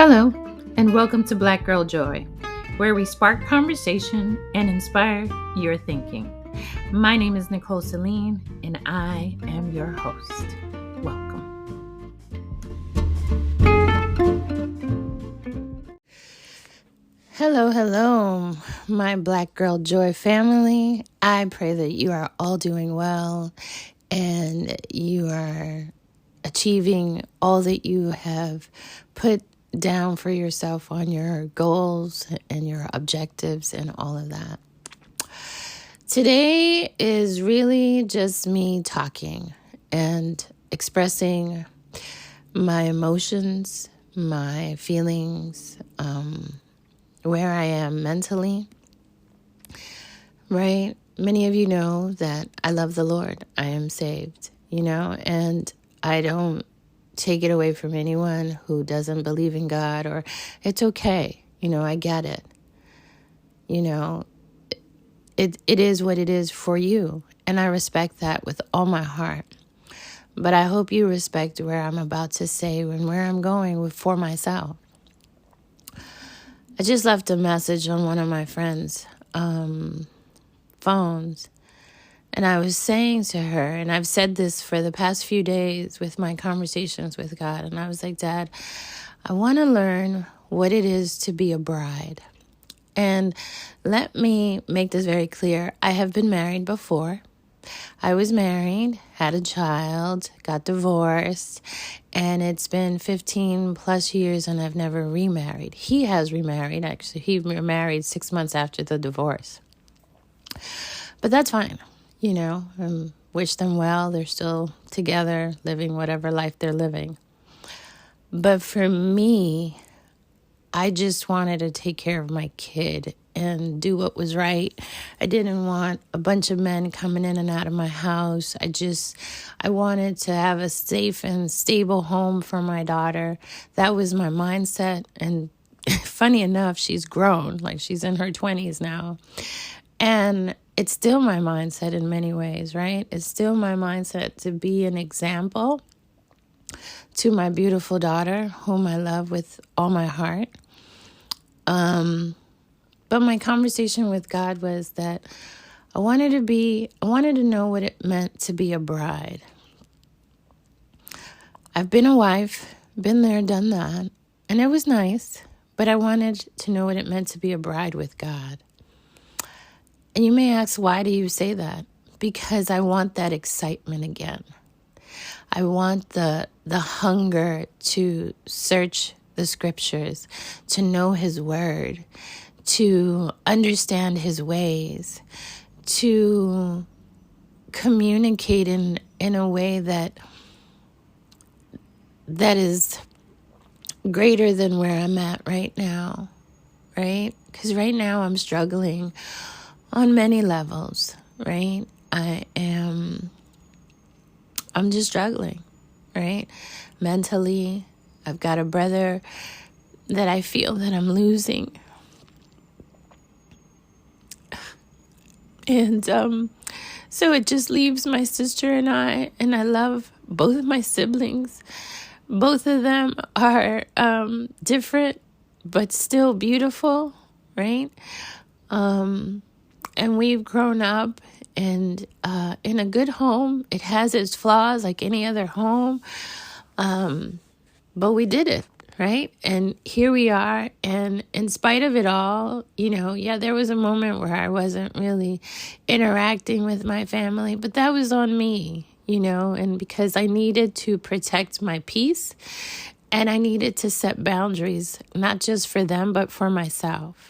Hello, and welcome to Black Girl Joy, where we spark conversation and inspire your thinking. My name is Nicole Celine, and I am your host. Welcome. Hello, my Black Girl Joy family. I pray that you are all doing well and you are achieving all that you have put down for yourself on your goals and your objectives and all of that. Today is really just me talking and expressing my emotions, my feelings, where I am mentally, right? Many of you know that I love the Lord. I am saved, and I don't take it away from anyone who doesn't believe in God, or it's okay. I get it. It is what it is for you. And I respect that with all my heart. But I hope you respect where I'm about to say and where I'm going for myself. I just left a message on one of my friends' phones. And I was saying to her, and I've said this for the past few days with my conversations with God, and I was like, Dad, I want to learn what it is to be a bride. And let me make this very clear. I have been married before. I was married, had a child, got divorced, and it's been 15 plus years and I've never remarried. He has remarried, actually. He remarried 6 months after the divorce. But that's fine. Wish them well. They're still together, living whatever life they're living. But for me, I just wanted to take care of my kid and do what was right. I didn't want a bunch of men coming in and out of my house. I wanted to have a safe and stable home for my daughter. That was my mindset. And funny enough, she's grown, like she's in her 20s now. And it's still my mindset in many ways, right? It's still my mindset to be an example to my beautiful daughter, whom I love with all my heart. But my conversation with God was that I wanted to know what it meant to be a bride. I've been a wife, been there, done that, and it was nice, but I wanted to know what it meant to be a bride with God. And you may ask, why do you say that? Because I want that excitement again. I want the hunger to search the scriptures, to know his word, to understand his ways, to communicate in a way that is greater than where I'm at right now, right? Because right now I'm struggling on many levels, right? I'm just struggling, right? Mentally, I've got a brother that I feel that I'm losing. And so it just leaves my sister and I love both of my siblings. Both of them are different, but still beautiful, right? And we've grown up in a good home. It has its flaws like any other home. But we did it, right? And here we are. And in spite of it all, there was a moment where I wasn't really interacting with my family, but that was on me, and because I needed to protect my peace and I needed to set boundaries, not just for them, but for myself.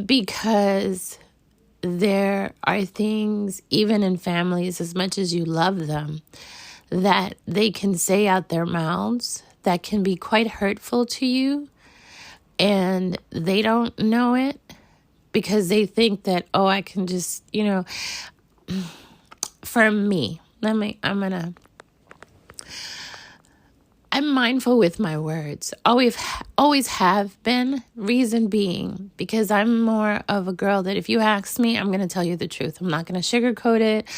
Because there are things, even in families, as much as you love them, that they can say out their mouths that can be quite hurtful to you. And they don't know it because they think that, I can just, for me, I'm mindful with my words. Always have been. Reason being, because I'm more of a girl that if you ask me, I'm going to tell you the truth. I'm not going to sugarcoat it.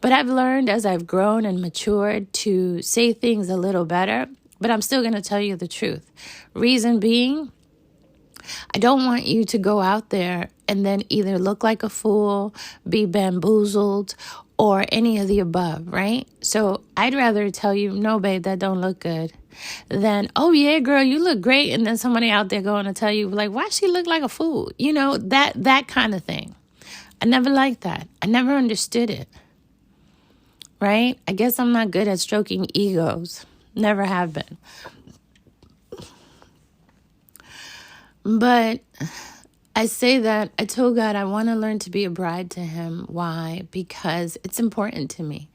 But I've learned as I've grown and matured to say things a little better But I'm still going to tell you the truth. Reason being, I don't want you to go out there and then either look like a fool, be bamboozled, or any of the above, right? So I'd rather tell you, no, babe, that don't look good, than, oh, yeah, girl, you look great. And then somebody out there going to tell you, like, why she look like a fool? You know, that kind of thing. I never liked that. I never understood it, right? I guess I'm not good at stroking egos. Never have been. But I say that I told God I want to learn to be a bride to him. Why? Because it's important to me.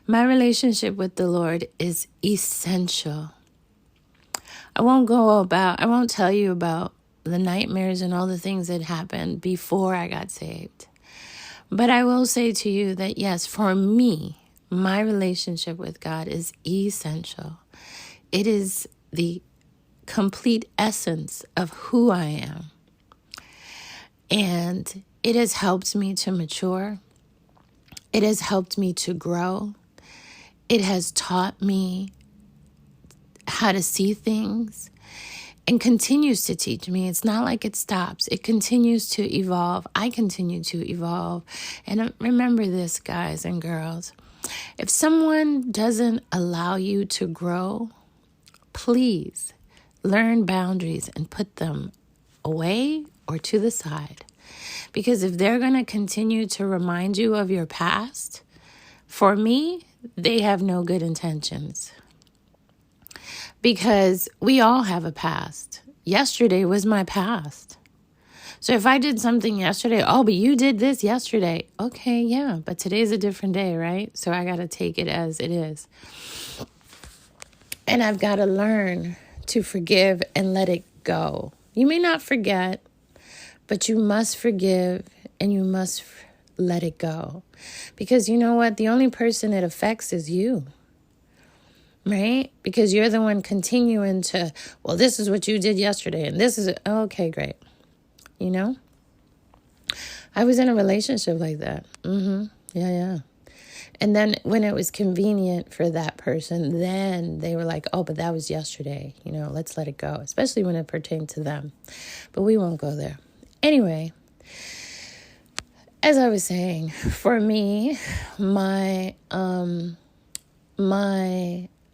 My relationship with the Lord is essential. I won't tell you about the nightmares and all the things that happened before I got saved. But I will say to you that yes, for me, my relationship with God is essential. It is the complete essence of who I am. And it has helped me to mature. It has helped me to grow. It has taught me how to see things and continues to teach me. It's not like it stops. It continues to evolve. I continue to evolve. And remember this, guys and girls. If someone doesn't allow you to grow, please learn boundaries and put them away or to the side. Because if they're going to continue to remind you of your past, for me, they have no good intentions. Because we all have a past. Yesterday was my past. So if I did something yesterday, oh, but you did this yesterday. Okay, yeah, but today's a different day, right? So I got to take it as it is. And I've got to learn to forgive and let it go. You may not forget, but you must forgive and you must let it go. Because you know what? The only person it affects is you. Right? Because you're the one continuing to, well, this is what you did yesterday. And this is, okay, great. You know? I was in a relationship like that. Yeah. And then when it was convenient for that person, then they were like, oh, but that was yesterday. You know, let's let it go. Especially when it pertained to them. But we won't go there. Anyway, as I was saying, for me,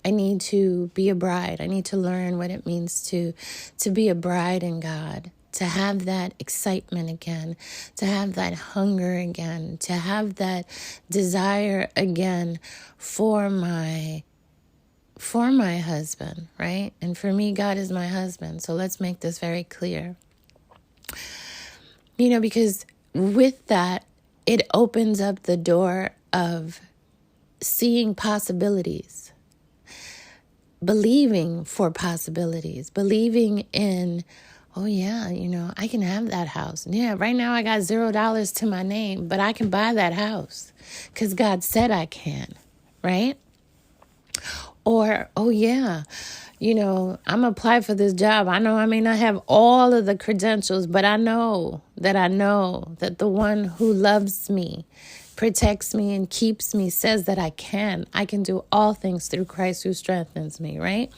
I need to be a bride. I need to learn what it means to be a bride in God, to have that excitement again, to have that hunger again, to have that desire again for my husband, right? And for me, God is my husband. So let's make this very clear. You know, because with that, it opens up the door of seeing possibilities, believing for possibilities, believing in, oh yeah, you know, I can have that house. Yeah, right now I got $0 to my name, but I can buy that house because God said I can, right? Or, oh yeah, you know, I'm going to apply for this job. I know I may not have all of the credentials, but I know that the one who loves me, protects me and keeps me, says that I can do all things through Christ who strengthens me, right?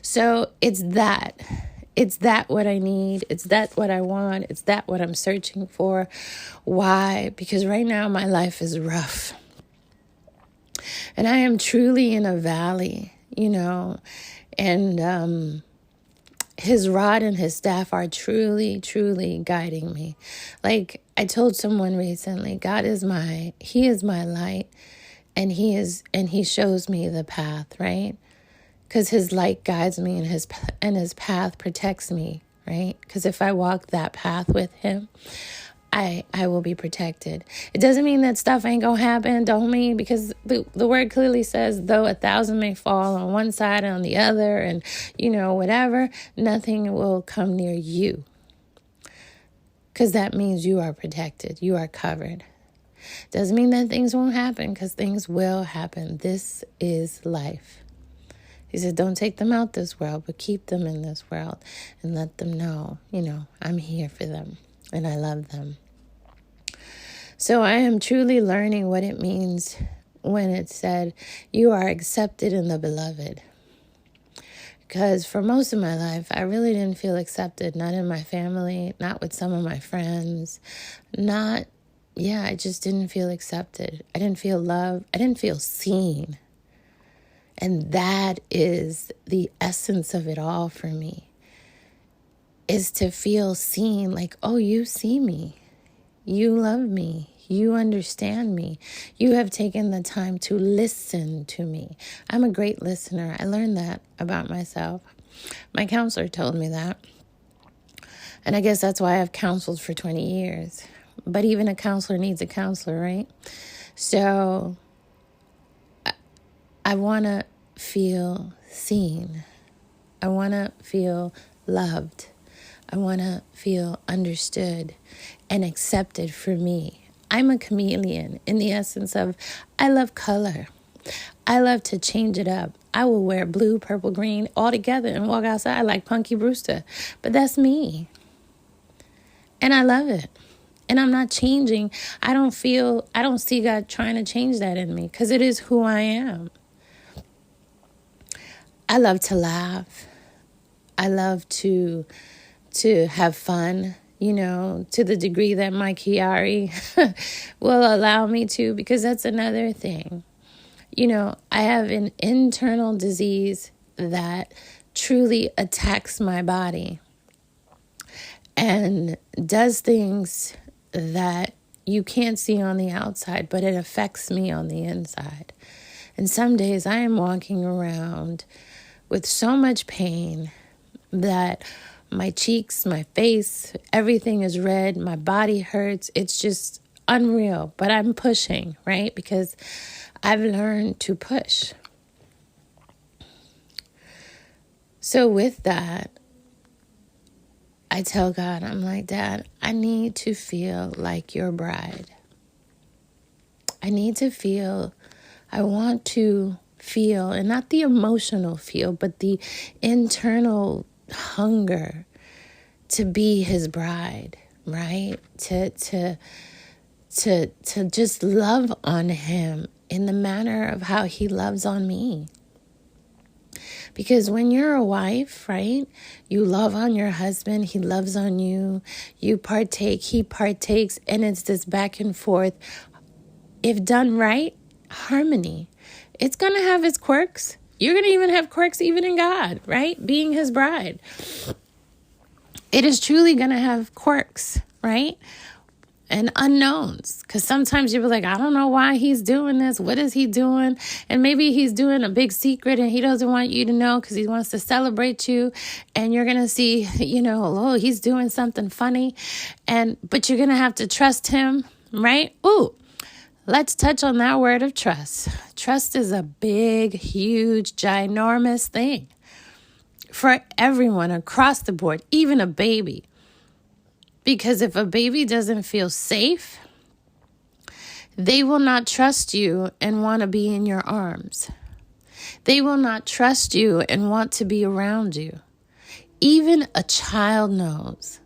So it's that what I need. It's that what I want. It's that what I'm searching for. Why? Because right now my life is rough. And I am truly in a valley, you know, and his rod and his staff are truly, truly guiding me. Like I told someone recently, he is my light, and he shows me the path, right? Because his light guides me and his path protects me, right? Because if I walk that path with him, I will be protected. It doesn't mean that stuff ain't gonna happen, don't mean, because the word clearly says, though 1,000 may fall on one side and on the other, and you know, whatever, nothing will come near you. Because that means you are protected, you are covered. Doesn't mean that things won't happen, because things will happen. This is life. He said, don't take them out this world, but keep them in this world and let them know, you know, I'm here for them. And I love them. So I am truly learning what it means when it said, you are accepted in the beloved. Because for most of my life, I really didn't feel accepted, not in my family, not with some of my friends, I just didn't feel accepted. I didn't feel loved. I didn't feel seen. And that is the essence of it all for me, is to feel seen, like, oh, you see me. You love me. You understand me. You have taken the time to listen to me. I'm a great listener. I learned that about myself. My counselor told me that. And I guess that's why I've counseled for 20 years. But even a counselor needs a counselor, right? So I want to feel seen. I want to feel loved. I want to feel understood and accepted for me. I'm a chameleon in the essence of I love color. I love to change it up. I will wear blue, purple, green all together and walk outside like Punky Brewster. But that's me. And I love it. And I'm not changing. I don't see God trying to change that in me because it is who I am. I love to laugh. I love to have fun, to the degree that my Chiari will allow me to, because that's another thing. I have an internal disease that truly attacks my body and does things that you can't see on the outside, but it affects me on the inside. And some days I am walking around with so much pain that my cheeks, my face, everything is red. My body hurts. It's just unreal. But I'm pushing, right? Because I've learned to push. So with that, I tell God, I'm like, Dad, I need to feel like your bride. I want to feel, and not the emotional feel, but the internal hunger to be his bride, right? To just love on him in the manner of how he loves on me. Because when you're a wife, right, you love on your husband, he loves on you, you partake, he partakes, and it's this back and forth. If done right, harmony. It's going to have its quirks. You're going to even have quirks even in God, right? Being his bride. It is truly going to have quirks, right? And unknowns. Because sometimes you'll be like, I don't know why he's doing this. What is he doing? And maybe he's doing a big secret and he doesn't want you to know because he wants to celebrate you. And you're going to see, oh, he's doing something funny. But you're going to have to trust him, right? Ooh. Let's touch on that word of trust. Trust is a big, huge, ginormous thing for everyone across the board, even a baby. Because if a baby doesn't feel safe, they will not trust you and want to be in your arms. They will not trust you and want to be around you. Even a child knows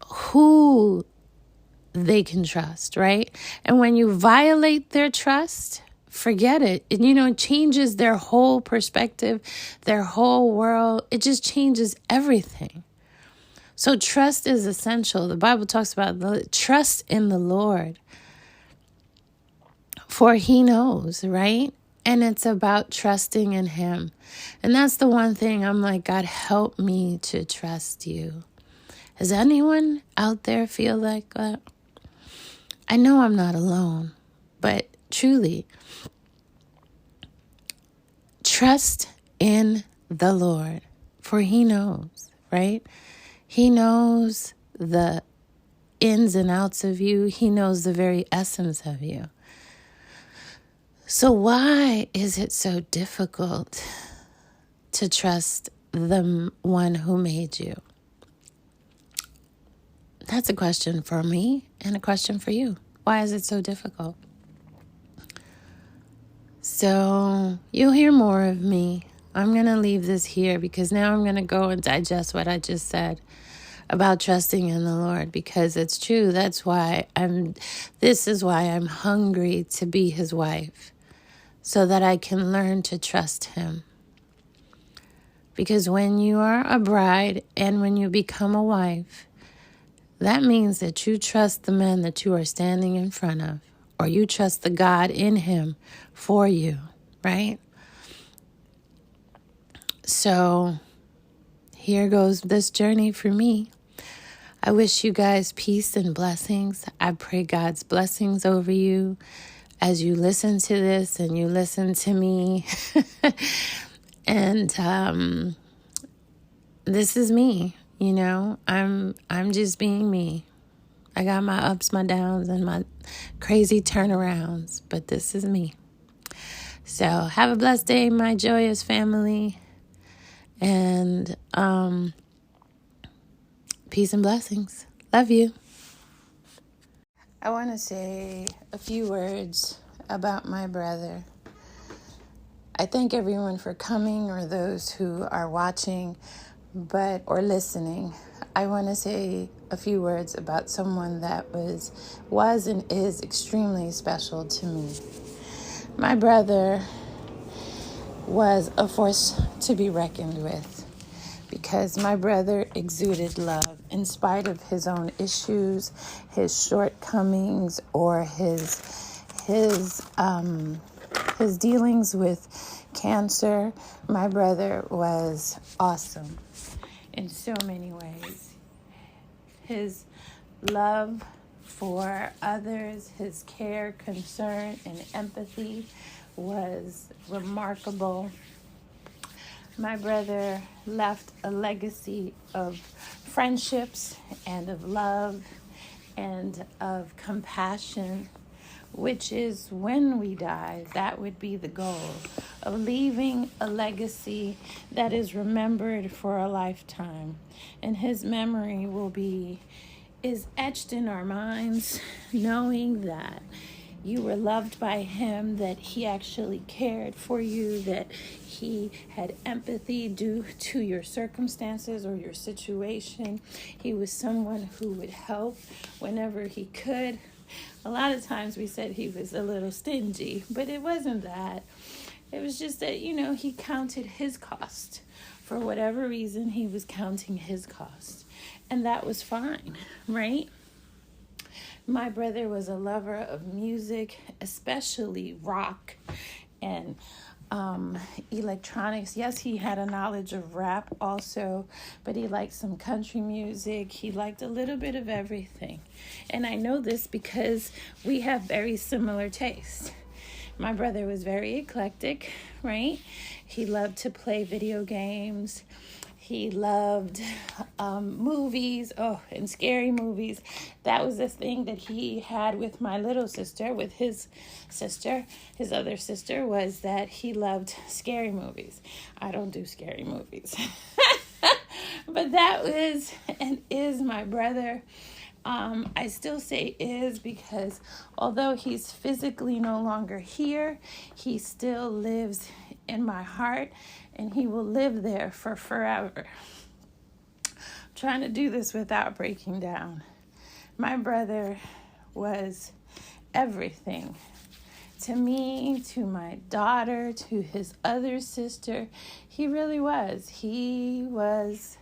who they can trust, right? And when you violate their trust, forget it. It changes their whole perspective, their whole world. It just changes everything. So trust is essential. The Bible talks about trust in the Lord, for he knows, right? And it's about trusting in him. And that's the one thing I'm like, God, help me to trust you. Does anyone out there feel like that? I know I'm not alone, but truly, trust in the Lord, for he knows, right? He knows the ins and outs of you. He knows the very essence of you. So why is it so difficult to trust the one who made you? That's a question for me and a question for you. Why is it so difficult? So you'll hear more of me. I'm going to leave this here because now I'm going to go and digest what I just said about trusting in the Lord, because it's true. This is why I'm hungry to be his wife, so that I can learn to trust him. Because when you are a bride and when you become a wife, that means that you trust the man that you are standing in front of, or you trust the God in him for you, right? So here goes this journey for me. I wish you guys peace and blessings. I pray God's blessings over you as you listen to this and you listen to me. And this is me, you know. I'm just being me. I got my ups, my downs, and my crazy turnarounds, but this is me. So have a blessed day, my joyous family, and peace and blessings. Love you. I want to say a few words about my brother. I thank everyone for coming, or those who are watching or listening. I want to say a few words about someone that was and is extremely special to me. My brother was a force to be reckoned with, because my brother exuded love in spite of his own issues, his shortcomings, or his dealings with cancer. My brother was awesome in so many ways. His love for others, his care, concern, and empathy was remarkable. My brother left a legacy of friendships and of love and of compassion, which is, when we die, that would be the goal of leaving a legacy that is remembered for a lifetime. And his memory is etched in our minds, knowing that you were loved by him, that he actually cared for you, that he had empathy due to your circumstances or your situation. He was someone who would help whenever he could. A lot of times we said he was a little stingy, but it wasn't that. It was just that, he counted his cost. For whatever reason, he was counting his cost. And that was fine, right? My brother was a lover of music, especially rock and electronics. Yes, he had a knowledge of rap also, but he liked some country music. He liked a little bit of everything. And I know this because we have very similar tastes. My brother was very eclectic, right? He loved to play video games. He loved movies, and scary movies. That was the thing that he had with my little sister, with his sister. His other sister was that he loved scary movies. I don't do scary movies. But that was and is my brother. I still say is because although he's physically no longer here, he still lives in my heart, and he will live there for forever. I'm trying to do this without breaking down. My brother was everything to me, to my daughter, to his other sister. He really was. He was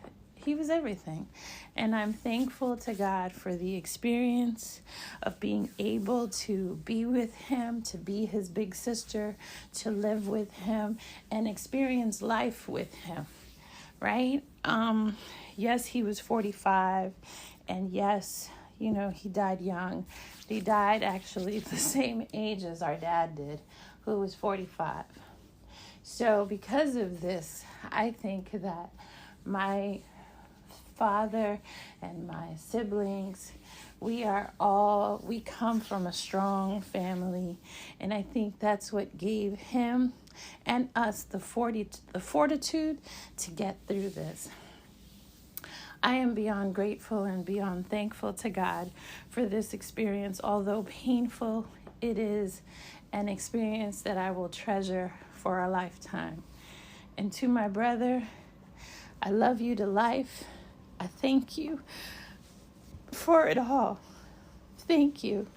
everything. And I'm thankful to God for the experience of being able to be with him, to be his big sister, to live with him, and experience life with him, right? Yes, he was 45, and yes, he died young. He died actually the same age as our dad did, who was 45. So because of this, I think that my father and my siblings, we come from a strong family, and I think that's what gave him and us the fortitude to get through this. I am beyond grateful and beyond thankful to God for this experience. Although painful, it is an experience that I will treasure for a lifetime. And to my brother, I love you to life. I thank you for it all. Thank you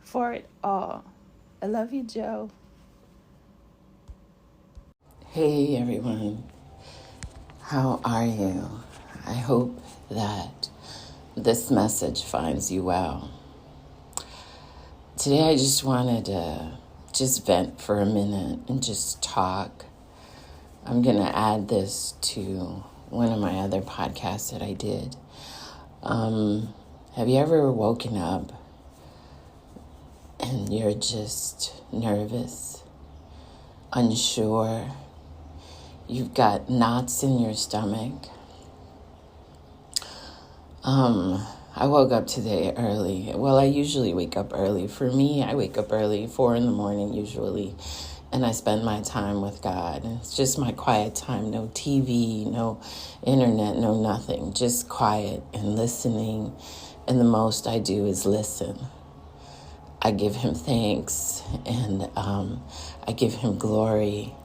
for it all. I love you, Joe. Hey everyone. How are you? I hope that this message finds you well. Today I just wanted to just vent for a minute and just talk. I'm going to add this to one of my other podcasts that I did. Have you ever woken up and you're just nervous, unsure? You've got knots in your stomach. I woke up today early. Well, I usually wake up early. For me, I wake up early, 4 a.m. usually, and I spend my time with God. And it's just my quiet time, no TV, no internet, no nothing, just quiet and listening. And the most I do is listen. I give him thanks and I give him glory.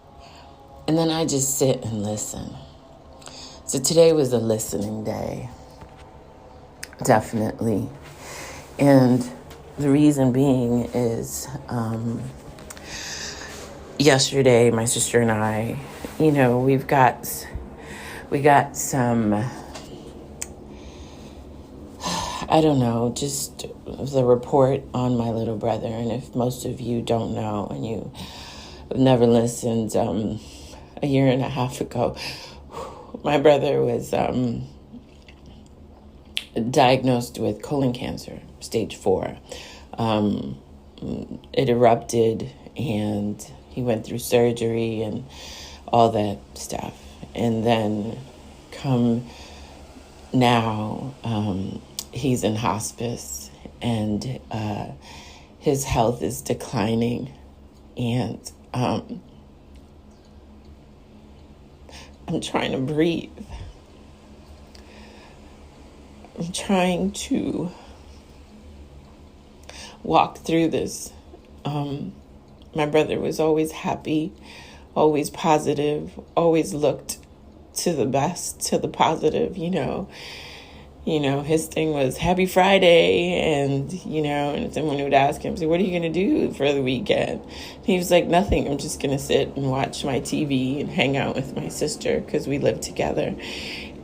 And then I just sit and listen. So today was a listening day. Definitely. And the reason being is yesterday my sister and I, we got some, I don't know, just the report on my little brother. And if most of you don't know and you have never listened, a year and a half ago, my brother was diagnosed with colon cancer, stage 4. It erupted and he went through surgery and all that stuff. And then come now, he's in hospice and his health is declining. And I'm trying to breathe. I'm trying to walk through this. My brother was always happy, always positive, always looked to the best, to the positive, his thing was Happy Friday, and someone would ask him, so what are you going to do for the weekend? And he was like, nothing, I'm just going to sit and watch my TV and hang out with my sister because we live together.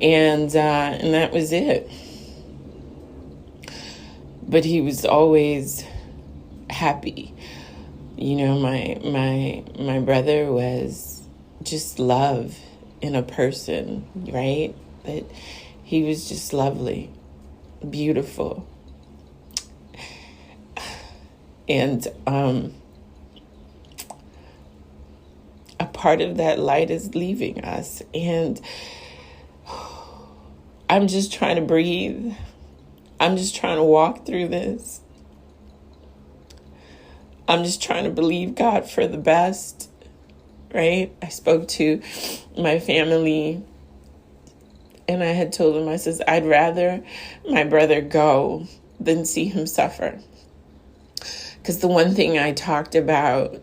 And that was it. But he was always happy. My brother was just love in a person, right? That he was just lovely, beautiful. And a part of that light is leaving us. And I'm just trying to breathe. I'm just trying to walk through this. I'm just trying to believe God for the best, right? I spoke to my family and I had told them, I says, I'd rather my brother go than see him suffer. Because the one thing I talked about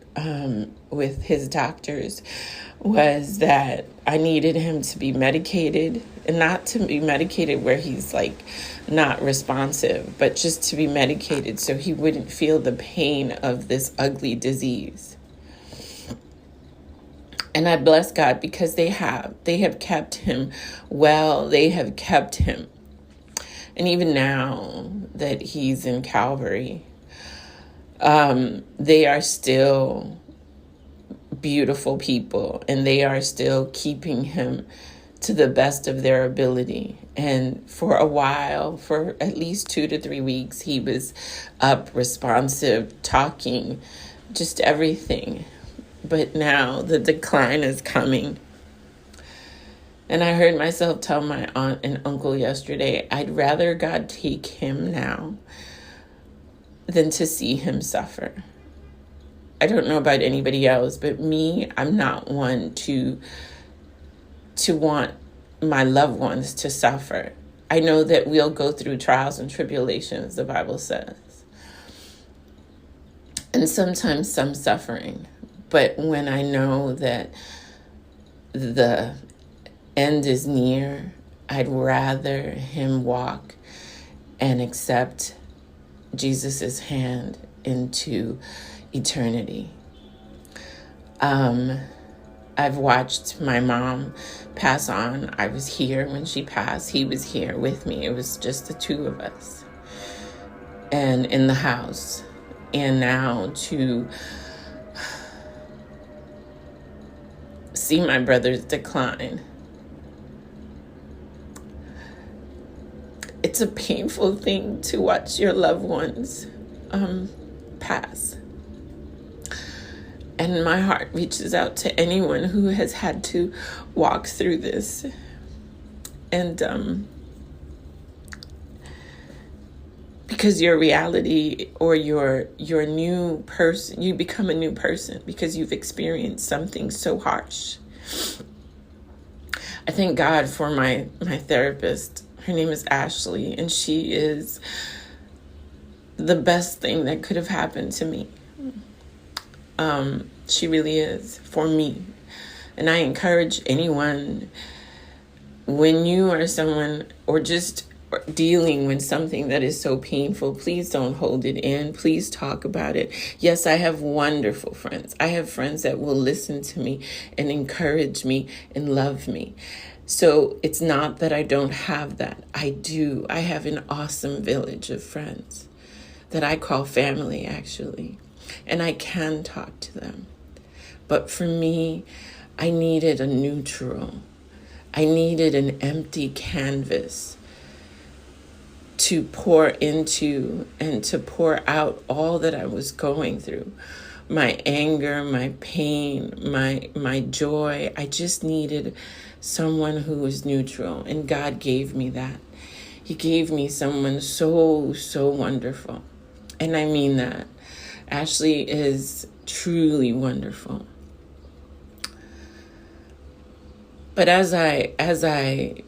with his doctors was that I needed him to be medicated, and not to be medicated where he's like not responsive, but just to be medicated so he wouldn't feel the pain of this ugly disease. And I bless God because they have kept him well. They have kept him. And even now that he's in Calvary, they are still beautiful people, and they are still keeping him to the best of their ability. And for a while, for at least 2 to 3 weeks, he was up, responsive, talking, just everything. But now the decline is coming. And I heard myself tell my aunt and uncle yesterday, I'd rather God take him now than to see him suffer. I don't know about anybody else, but me, I'm not one to want my loved ones to suffer. I know that we'll go through trials and tribulations, the Bible says. And sometimes some suffering. But when I know that the end is near, I'd rather him walk and accept Jesus's hand into eternity. I've watched my mom pass on. I was here when she passed. He was here with me. It was just the two of us and in the house. And now to see my brother's decline, it's a painful thing to watch your loved ones pass. And my heart reaches out to anyone who has had to walk through this. And because your reality or your new person, you become a new person because you've experienced something so harsh. I thank God for my therapist. Her name is Ashley, and she is the best thing that could have happened to me. She really is, for me. And I encourage anyone, when you are someone or just dealing with something that is so painful, please don't hold it in. Please talk about it. Yes, I have wonderful friends. I have friends that will listen to me and encourage me and love me. So it's not that I don't have that. I do. I have an awesome village of friends that I call family, actually. And I can talk to them. But for me, I needed a neutral. I needed an empty canvas to pour into and to pour out all that I was going through. My anger, my pain, my joy. I just needed someone who was neutral. And God gave me that. He gave me someone so, so wonderful. And I mean that. Ashley is truly wonderful. But as I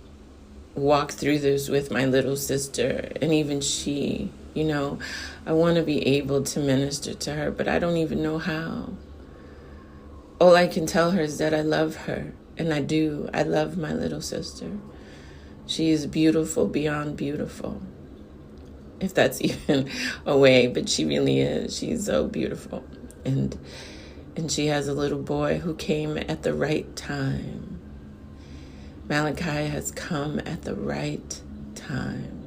walk through this with my little sister, and even she, I want to be able to minister to her, but I don't even know how. All I can tell her is that I love her, and I do. I love my little sister. She is beautiful beyond beautiful, if that's even a way, but she really is. She's so beautiful. And she has a little boy who came at the right time. Malachi has come at the right time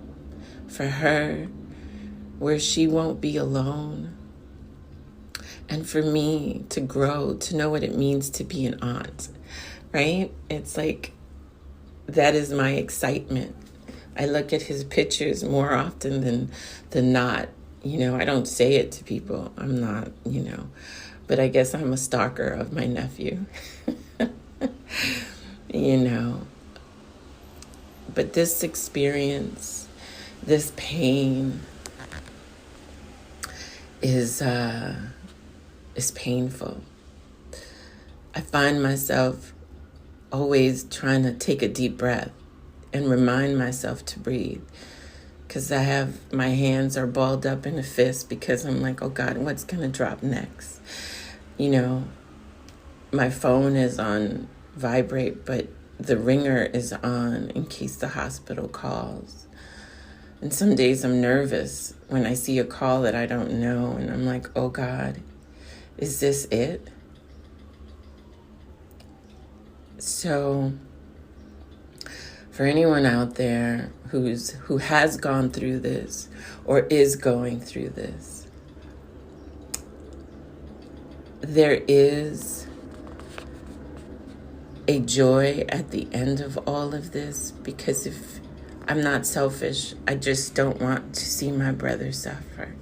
for her, where she won't be alone. And for me to grow, to know what it means to be an aunt, right? It's like, that is my excitement. I look at his pictures more often than not. I don't say it to people. I'm not, but I guess I'm a stalker of my nephew. But this experience, this pain is painful. I find myself always trying to take a deep breath and remind myself to breathe, because my hands are balled up in a fist, because I'm like, oh God, what's going to drop next? My phone is on vibrate, but the ringer is on in case the hospital calls. And some days I'm nervous when I see a call that I don't know, and I'm like, oh God, is this it? So for anyone out there who has gone through this or is going through this, there is a joy at the end of all of this, because if I'm not selfish, I just don't want to see my brother suffer.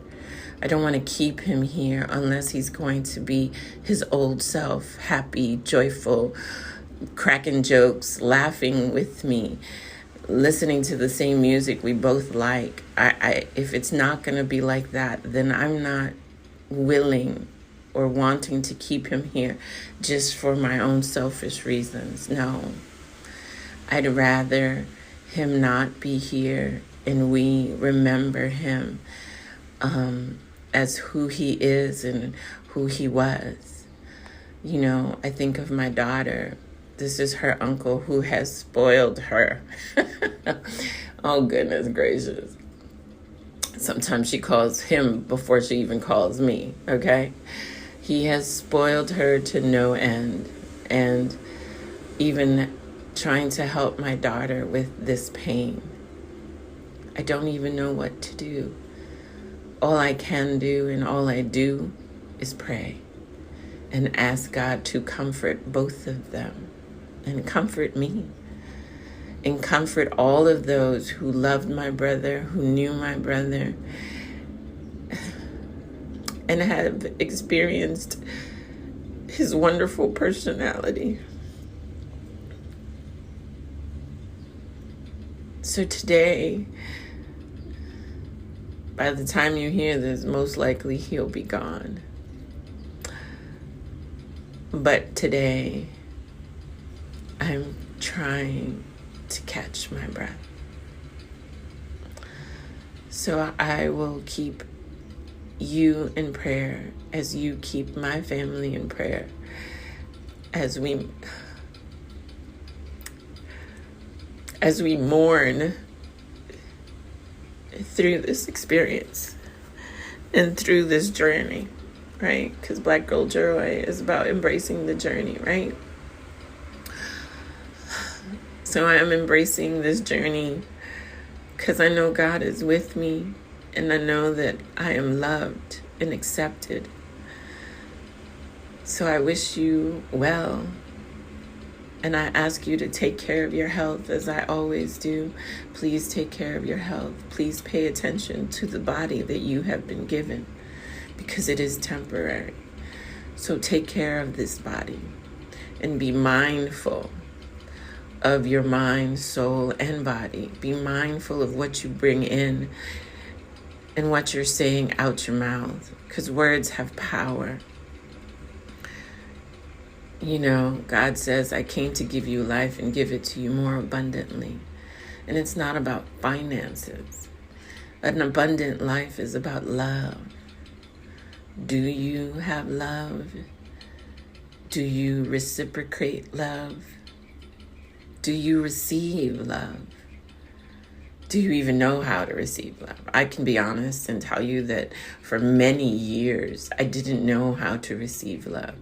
I don't want to keep him here unless he's going to be his old self, happy, joyful, cracking jokes, laughing with me, listening to the same music we both like. If it's not going to be like that, then I'm not willing or wanting to keep him here just for my own selfish reasons. No, I'd rather him not be here and we remember him as who he is and who he was. I think of my daughter. This is her uncle who has spoiled her. Oh, goodness gracious. Sometimes she calls him before she even calls me, okay? He has spoiled her to no end. and even trying to help my daughter with this pain. I don't even know what to do. All I can do and all I do is pray and ask God to comfort both of them and comfort me and comfort all of those who loved my brother, who knew my brother, and have experienced his wonderful personality. So today, by the time you hear this, most likely he'll be gone. But today, I'm trying to catch my breath. So I will keep you in prayer as you keep my family in prayer as we mourn through this experience and through this journey, right? Because Black Girl Joy is about embracing the journey, right? So I am embracing this journey because I know God is with me, and I know that I am loved and accepted. So I wish you well, and I ask you to take care of your health as I always do. Please take care of your health. Please pay attention to the body that you have been given, because it is temporary. So take care of this body and be mindful of your mind, soul, and body. Be mindful of what you bring in and what you're saying out your mouth, because words have power. You know, God says, I came to give you life and give it to you more abundantly. And it's not about finances. An abundant life is about love. Do you have love? Do you reciprocate love? Do you receive love? Do you even know how to receive love? I can be honest and tell you that for many years, I didn't know how to receive love.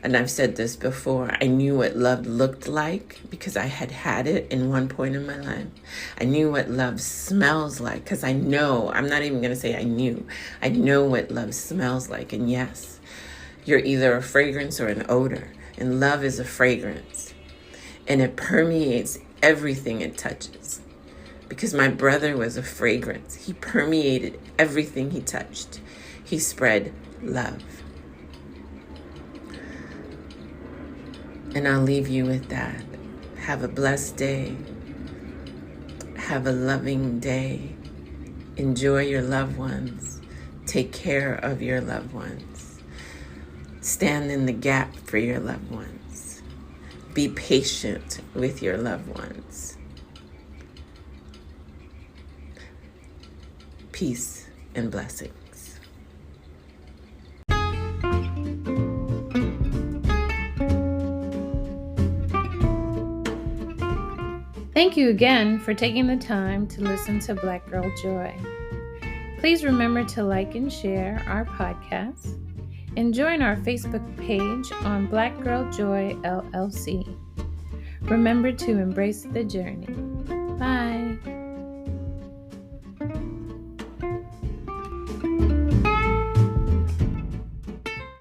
And I've said this before, I knew what love looked like because I had had it in one point in my life. I knew what love smells like because I know, I'm not even going to say I knew. I know what love smells like. And yes, you're either a fragrance or an odor. And love is a fragrance. And it permeates everything it touches. Because my brother was a fragrance. He permeated everything he touched. He spread love. And I'll leave you with that. Have a blessed day. Have a loving day. Enjoy your loved ones. Take care of your loved ones. Stand in the gap for your loved ones. Be patient with your loved ones. Peace and blessings. Thank you again for taking the time to listen to Black Girl Joy. Please remember to like and share our podcast and join our Facebook page on Black Girl Joy LLC. Remember to embrace the journey. Bye.